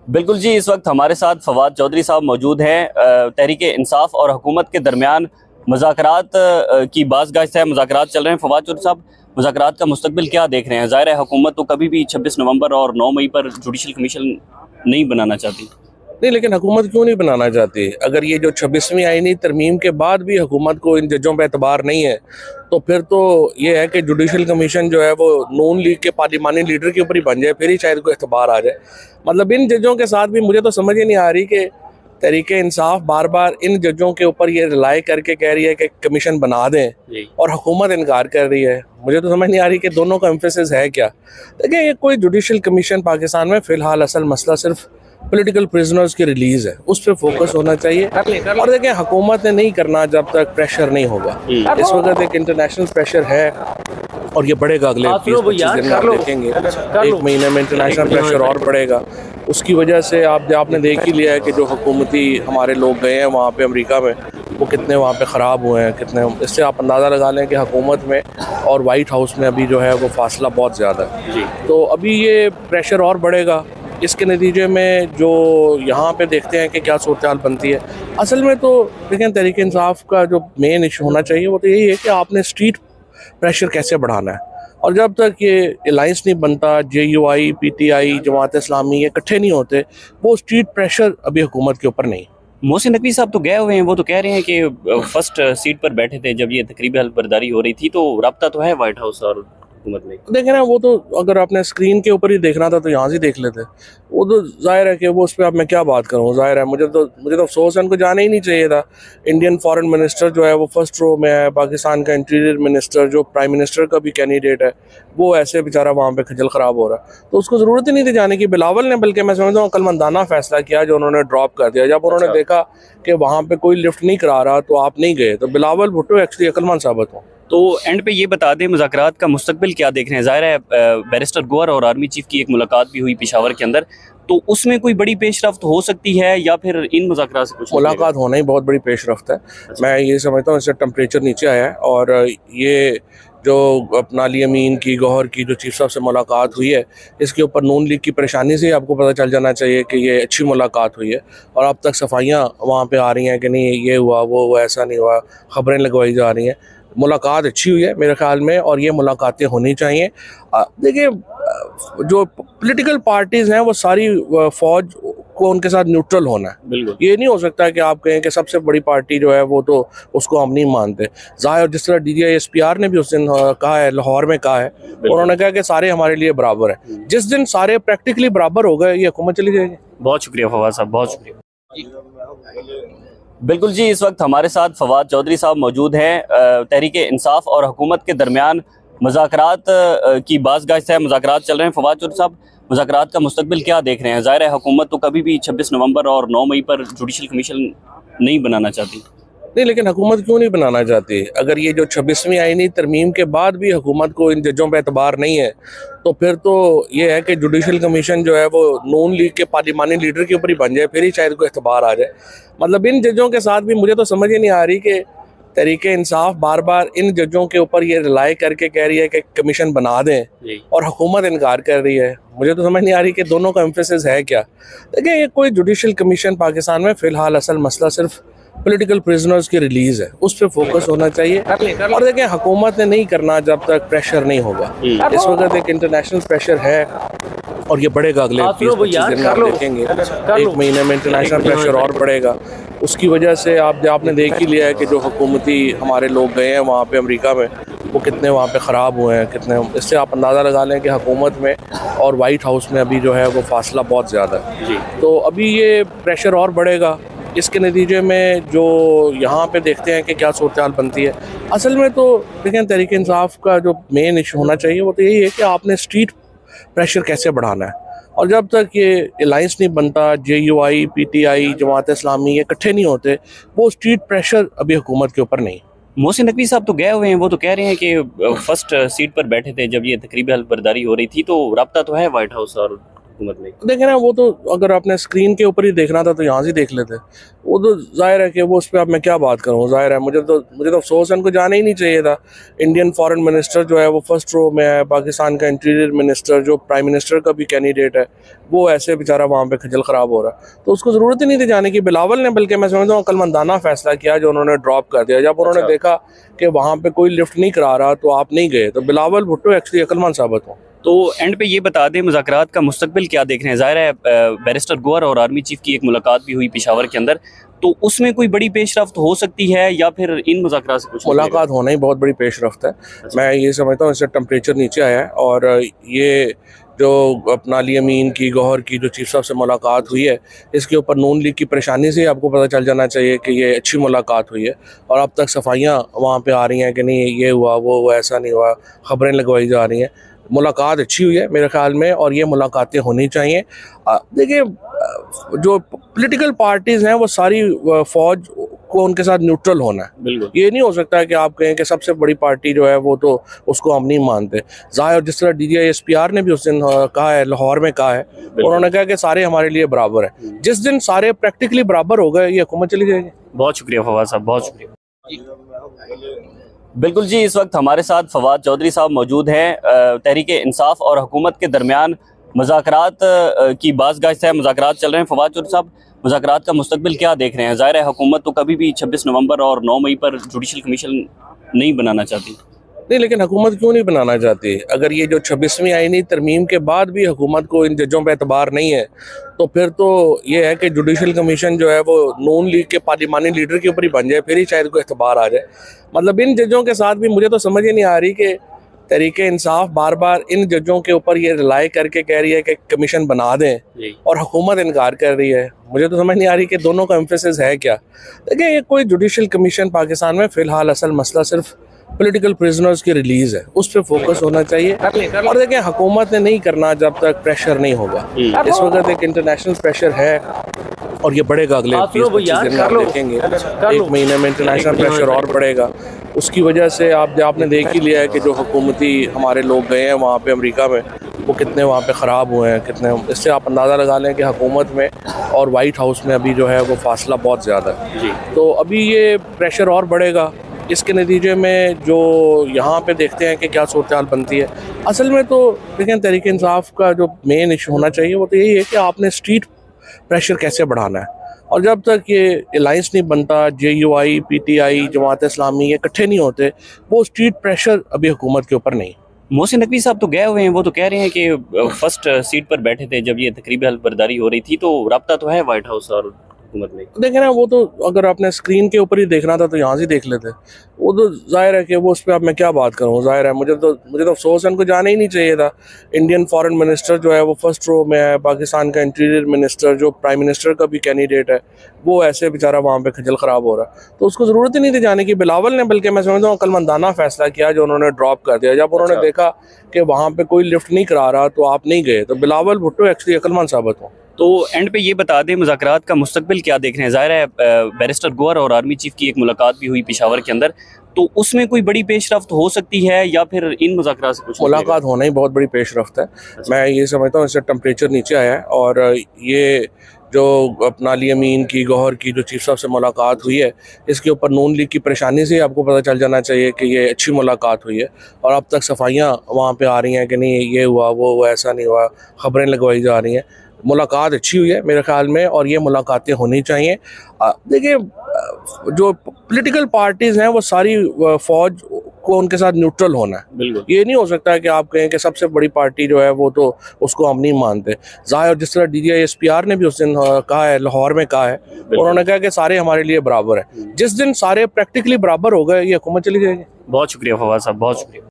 बिल्कुल जी, इस वक्त हमारे साथ फवाद चौधरी साहब मौजूद हैं। तहरीक-ए-इंसाफ और हुकूमत के दरमियान मुज़ाकरात की बाज़-गाज़ है, मुज़ाकरात चल रहे हैं। फवाद चौधरी साहब, मुज़ाकरात का मुस्तकबिल क्या देख रहे हैं? ज़ाहिर है हुकूमत तो कभी भी 26 नवंबर और 9 मई पर जुडिशल कमीशन नहीं बनाना चाहती। नहीं, लेकिन हुकूमत क्यों नहीं बनाना चाहती? अगर ये जो 26वीं आईनी तरमीम के बाद भी हुकूमत को इन जजों पे एतबार नहीं है, तो फिर तो ये है कि जुडिशल कमीशन जो है वो नून लीग के पार्लिमानी लीडर के ऊपर ही बन जाए, फिर ही शायद कोई एतबार आ जाए। मतलब इन जजों के साथ भी मुझे तो समझ ही नहीं आ रही कि तहरीके इंसाफ बार बार इन जजों के ऊपर ये रिलाई करके कह रही है कि कमीशन बना दें और हुकूमत इनकार कर रही है। मुझे तो समझ नहीं आ रही कि दोनों का एम्फेसिस है क्या। देखिए, ये कोई जुडिशल कमीशन पाकिस्तान में फ़िलहाल असल मसला सिर्फ पॉलिटिकल प्रिजनर्स की रिलीज है, उस पर फोकस होना चाहिए। और देखें, हुकूमत ने नहीं करना जब तक प्रेशर नहीं होगा। इस वक्त एक इंटरनेशनल प्रेशर है और ये बढ़ेगा अगले 20-25 दिन में। आप देखेंगे 1 महीने में इंटरनेशनल प्रेशर और बढ़ेगा। उसकी वजह से आपने देख ही लिया है कि जो हुकूमती हमारे लोग गए हैं वहाँ पे अमेरिका में, वो कितने वहाँ पे ख़राब हुए हैं, कितने। इससे आप अंदाज़ा लगा लें कि हुकूमत में और वाइट हाउस में अभी जो है वो फासला बहुत ज़्यादा है। तो अभी ये प्रेशर और बढ़ेगा। इसके नतीजे में जो यहाँ पे देखते हैं कि क्या सूरत हाल बनती है। असल में तो देखें, तहरीक इंसाफ का जो मेन इशू होना चाहिए वो तो यही है कि आपने स्ट्रीट प्रेशर कैसे बढ़ाना है। और जब तक ये अलाइंस नहीं बनता, JUI, PTI, जमात इस्लामी ये इकट्ठे नहीं होते, वो स्ट्रीट प्रेशर अभी हुकूमत के ऊपर नहीं। मोहसिन नकवी साहब तो गए हुए हैं, वो तो कह रहे हैं कि फर्स्ट सीट पर बैठे थे जब ये तकरीबी हल्फबर्दारी हो रही थी, तो रब्ता तो है वाइट हाउस और हुकूमत में। देखें ना, वो तो अगर आपने स्क्रीन के ऊपर ही देखना था तो यहाँ से देख लेते। वो तो जाहिर है कि वो उस पर अब मैं क्या बात करूँ। जाहिर है मुझे तो अफसोस है, उनको जाना ही नहीं चाहिए था। इंडियन फॉरेन मिनिस्टर जो है वो फर्स्ट रो में है। पाकिस्तान का इंटीरियर मिनिस्टर जो प्राइम मिनिस्टर का भी कैंडिडेट है, वो ऐसे बेचारा वहाँ पे खजल ख़राब हो रहा है, तो उसको ज़रूरत ही नहीं थी जाने की। बिलावल ने, बल्कि मैं समझता हूँ, अक्लमंदाना फैसला किया जो उन्होंने ड्रॉप कर दिया। जब उन्होंने देखा कि वहाँ पे कोई लिफ्ट नहीं करा रहा तो आप नहीं गए, तो बिलावल भुट्टो एक्चुअली अक्लमंद साबित हो। तो एंड पे ये बता दें, मुज़ाकरात का मुस्तकबिल क्या देख रहे हैं? ज़ाहिर है बैरिस्टर गोहर और आर्मी चीफ की एक मुलाकात भी हुई पेशावर के अंदर, तो उसमें कोई बड़ी पेशरफ्त हो सकती है या फिर इन मुज़ाकरात से कुछ मुलाकात होना ही बहुत बड़ी पेशरफ्त है। मैं ये समझता हूँ इससे टेम्परेचर नीचे आया है। और ये जो अपना अली अमीन की, गौहर की जो चीफ साहब से मुलाकात हुई है, इसके ऊपर नून लीग की परेशानी से आपको पता चल जाना चाहिए कि ये अच्छी मुलाकात हुई है। और अब तक सफाइयाँ वहाँ पे आ रही हैं कि नहीं ये हुआ वो हुआ, ऐसा नहीं हुआ, खबरें लगवाई जा रही हैं। मुलाकात अच्छी हुई है मेरे ख्याल में, और ये मुलाकातें होनी चाहिए। देखिए, जो पॉलिटिकल पार्टीज़ हैं वो सारी फौज को उनके साथ न्यूट्रल होना है। बिल्कुल, ये नहीं हो सकता कि आप कहें कि सबसे बड़ी पार्टी जो है वो तो उसको हम नहीं मानते। जाहिर, जिस तरह DGI-SPR ने भी उस दिन कहा है, लाहौर में कहा है, उन्होंने कहा कि सारे हमारे लिए बराबर है। जिस दिन सारे प्रैक्टिकली बराबर हो गए, ये हुकूमत चली जाएगी। बहुत शुक्रिया फवाद साहब, बहुत शुक्रिया। बिल्कुल जी, इस वक्त हमारे साथ फवाद चौधरी साहब मौजूद हैं। तहरीक-ए-इंसाफ और हुकूमत के दरमियान मुज़ाकरात की बाज़-गाज़ है, मुज़ाकरात चल रहे हैं। फवाद चौधरी साहब, मुज़ाकरात का मुस्तकबिल क्या देख रहे हैं? ज़ाहिर है हुकूमत तो कभी भी 26 नवंबर और 9 मई पर जुडिशल कमीशन नहीं बनाना चाहती। नहीं, लेकिन हुकूमत क्यों नहीं बनाना चाहती? अगर ये जो 26वीं आईनी तरमीम के बाद भी हुकूमत को इन जजों पे एतबार नहीं है, तो फिर तो ये है कि जुडिशल कमीशन जो है वो नून लीग के पार्लिमानी लीडर के ऊपर ही बन जाए, फिर ही शायद कोई एतबार आ जाए। मतलब इन जजों के साथ भी मुझे तो समझ ही नहीं आ रही कि तहरीके इंसाफ बार बार इन जजों के ऊपर ये रिलाई करके कह रही है कि कमीशन बना दें और हुकूमत इनकार कर रही है। मुझे तो समझ नहीं आ रही कि दोनों का एम्फेसिस है क्या। देखिए, ये कोई जुडिशल कमीशन पाकिस्तान में फ़िलहाल असल मसला सिर्फ पॉलिटिकल प्रिजनर्स की रिलीज है, उस पर फोकस होना चाहिए। और देखें, हुकूमत ने नहीं करना जब तक प्रेशर नहीं होगा। इस वक्त एक इंटरनेशनल प्रेशर है और ये बढ़ेगा अगले 20-25 दिन में। आप देखेंगे 1 महीने में इंटरनेशनल प्रेशर और बढ़ेगा। उसकी वजह से आपने देख ही लिया है कि जो हुकूमती हमारे लोग गए हैं वहाँ पे अमेरिका में, वो कितने वहाँ पे ख़राब हुए हैं, कितने। इससे आप अंदाज़ा लगा लें कि हुकूमत में और वाइट हाउस में अभी जो है वो फासला बहुत ज़्यादा है। तो अभी ये प्रेशर और बढ़ेगा। इसके नतीजे में जो यहाँ पे देखते हैं कि क्या सूरत हाल बनती है। असल में तो देखें, तहरीक इंसाफ का जो मेन इशू होना चाहिए वो तो यही है कि आपने स्ट्रीट प्रेशर कैसे बढ़ाना है। और जब तक ये अलाइंस नहीं बनता, JUI, PTI, जमात इस्लामी ये इकट्ठे नहीं होते, वो स्ट्रीट प्रेशर अभी हुकूमत के ऊपर नहीं। मोहसिन नकवी साहब तो गए हुए हैं, वो तो कह रहे हैं कि फर्स्ट सीट पर बैठे थे जब ये तकरीबी हल्फबर्दारी हो रही थी, तो रब्ता तो है वाइट हाउस और हुकूमत ने? देखें ना, वो तो अगर आपने स्क्रीन के ऊपर ही देखना था तो यहाँ से देख लेते। वो तो जाहिर है कि वो उस पर अब मैं क्या बात करूँ, जाहिर है मुझे तो अफसोस है, उनको जाना ही नहीं चाहिए था। इंडियन फॉरेन मिनिस्टर जो है वो फर्स्ट रो में है, पाकिस्तान का इंटीरियर मिनिस्टर जो प्राइम मिनिस्टर का भी कैंडिडेट है वो ऐसे बेचारा वहाँ पे खजल ख़राब हो रहा, तो उसको ज़रूरत ही नहीं थी जाने की। बिलावल ने बल्कि मैं समझता हूँ अक्लमंदाना फैसला किया जो उन्होंने ड्रॉप कर दिया। जब उन्होंने देखा कि वहाँ पे कोई लिफ्ट नहीं करा रहा तो आप नहीं गए, तो बिलावल भुट्टो एक्चुअली अक्लमंद साबित हो। तो एंड पे ये बता दें, मुज़ाकरात का मुस्तकबिल क्या देख रहे हैं? ज़ाहिर है बैरिस्टर गोहर और आर्मी चीफ की एक मुलाकात भी हुई पेशावर के अंदर, तो उसमें कोई बड़ी पेशरफ्त हो सकती है या फिर इन मुज़ाकरात से कुछ मुलाकात होना ही बहुत बड़ी पेशरफ्त है। मैं ये समझता हूँ इससे टेम्परेचर नीचे आया है, और ये जो अपना अली अमीन की, गौहर की जो चीफ साहब से मुलाकात हुई है, इसके ऊपर नून लीग की परेशानी से आपको पता चल जाना चाहिए कि ये अच्छी मुलाकात हुई है। और अब तक सफाइयाँ वहाँ पे आ रही हैं कि नहीं ये हुआ वो ऐसा नहीं हुआ, ख़बरें लगवाई जा रही हैं। मुलाकात अच्छी हुई है मेरे ख्याल में, और ये मुलाकातें होनी चाहिए। देखिए, जो पॉलिटिकल पार्टीज़ हैं वो सारी फ़ौज को उनके साथ न्यूट्रल होना है। बिल्कुल, ये नहीं हो सकता है कि आप कहें कि सबसे बड़ी पार्टी जो है वो तो उसको हम नहीं मानते। जाहिर, जिस तरह DGI-SPR ने भी उस दिन कहा है, लाहौर में कहा है, उन्होंने कहा कि सारे हमारे लिए बराबर है। जिस दिन सारे प्रैक्टिकली बराबर हो गए ये हुकूमत चली जाएगी। बहुत शुक्रिया फवाद साहब, बहुत शुक्रिया। बिल्कुल जी, इस वक्त हमारे साथ फवाद चौधरी साहब मौजूद हैं। तहरीक इंसाफ और हुकूमत के दरमियान मुज़ाकरात की बाज़गाश्त है, मुज़ाकरात चल रहे हैं। फवाद चौधरी साहब, मुज़ाकरात का मुस्तकबिल क्या देख रहे हैं? ज़ाहिर है हुकूमत तो कभी भी 26 नवंबर और 9 मई पर जुडिशल कमीशन नहीं बनाना चाहती। नहीं, लेकिन हुकूमत क्यों नहीं बनाना चाहती? अगर ये जो 26वीं आईनी तरमीम के बाद भी हुकूमत को इन जजों पे एतबार नहीं है, तो फिर तो ये है कि जुडिशल कमीशन जो है वो नून लीग के पार्लिमानी लीडर के ऊपर ही बन जाए, फिर ही शायद कोई एतबार आ जाए। मतलब इन जजों के साथ भी मुझे तो समझ ही नहीं आ रही कि तहरीक इंसाफ बार बार इन जजों के ऊपर ये रिलाई करके कह रही है कि कमीशन बना दें और हुकूमत इनकार कर रही है। मुझे तो समझ नहीं आ रही कि दोनों का एम्फेसिस है क्या। देखिए, ये कोई जुडिशल कमीशन पाकिस्तान में फ़िलहाल असल मसला सिर्फ पॉलिटिकल प्रिजनर्स की रिलीज़ है, उस पर फोकस होना चाहिए। और देखें, हुकूमत ने नहीं करना जब तक प्रेशर नहीं होगा। इस वक्त एक इंटरनेशनल प्रेशर है और ये बढ़ेगा अगले 20-25 दिन में, आप देखेंगे 1 महीने में इंटरनेशनल प्रेशर और बढ़ेगा। उसकी वजह से आपने देख ही लिया है कि जो हुकूमती हमारे लोग गए हैं वहाँ पे अमेरिका में, वो कितने वहाँ पे ख़राब हुए हैं, कितने। इससे आप अंदाज़ा लगा लें कि हुकूमत में और वाइट हाउस में अभी जो है वो फासला बहुत ज़्यादा है जी। तो अभी ये प्रेशर और बढ़ेगा। इसके नतीजे में जो यहाँ पे देखते हैं कि क्या सूरत-हाल बनती है। असल में तो देखें, तहरीक इंसाफ का जो मेन इशू होना चाहिए वो तो यही है कि आपने स्ट्रीट प्रेशर कैसे बढ़ाना है। और जब तक ये अलायंस नहीं बनता, JUI, PTI, जमात इस्लामी ये इकट्ठे नहीं होते, वो स्ट्रीट प्रेशर अभी हुकूमत के ऊपर नहीं। मोहसिन नकवी साहब तो गए हुए हैं, वो तो कह रहे हैं कि फर्स्ट सीट पर बैठे थे जब ये तकरीबी हल्फबरदारी हो रही थी, तो रब्ता तो है वाइट हाउस और हुकूमत में। देखें ना, वो तो अगर आपने स्क्रीन के ऊपर ही देखना था तो यहाँ से देख लेते। वो तो जाहिर है कि वो उस पर अब मैं क्या बात करूँ, जाहिर है मुझे तो अफसोस है, उनको जाना ही नहीं चाहिए था। इंडियन फॉरेन मिनिस्टर जो है वो फर्स्ट रो में है, पाकिस्तान का इंटीरियर मिनिस्टर जो प्राइम मिनिस्टर का भी कैंडिडेट है वो ऐसे बेचारा वहाँ पे खजल ख़राब हो रहा, तो उसको ज़रूरत ही नहीं थी जाने की। बिलावल ने बल्कि मैं समझता हूँ अक्लमंदाना फैसला किया जो उन्होंने ड्रॉप कर दिया। जब उन्होंने देखा कि वहाँ पे कोई लिफ्ट नहीं करा रहा तो आप नहीं गए, तो बिलावल भुट्टो एक्चुअली अक्लमंद साबित हो। तो एंड पे ये बता दें, मुज़ाकरात का मुस्तकबिल क्या देख रहे हैं? ज़ाहिर है बैरिस्टर गोहर और आर्मी चीफ की एक मुलाकात भी हुई पेशावर के अंदर, तो उसमें कोई बड़ी पेशरफ्त हो सकती है या फिर इन मुज़ाकरात से कुछ? मुलाकात होना ही बहुत बड़ी पेशरफ्त है। मैं ये समझता हूँ इससे टेम्परेचर नीचे आया है, और ये जो अपना अली अमीन की, गौहर की जो चीफ साहब से मुलाकात हुई है, इसके ऊपर नून लीग की परेशानी से आपको पता चल जाना चाहिए कि ये अच्छी मुलाकात हुई है। और अब तक सफाइयाँ वहाँ पे आ रही हैं कि नहीं ये हुआ वो ऐसा नहीं हुआ, ख़बरें लगवाई जा रही हैं। मुलाकात अच्छी हुई है मेरे ख्याल में, और ये मुलाकातें होनी चाहिए। देखिए, जो पॉलिटिकल पार्टीज़ हैं वो सारी फ़ौज को उनके साथ न्यूट्रल होना है। बिल्कुल, ये नहीं हो सकता है कि आप कहें कि सबसे बड़ी पार्टी जो है वो तो उसको हम नहीं मानते। जाहिर, जिस तरह DGI-SPR ने भी उस दिन कहा है, लाहौर में कहा है, उन्होंने कहा कि सारे हमारे लिए बराबर है। जिस दिन सारे प्रैक्टिकली बराबर हो गए ये हुकूमत चली जाएगी। बहुत शुक्रिया फवाद साहब, बहुत शुक्रिया।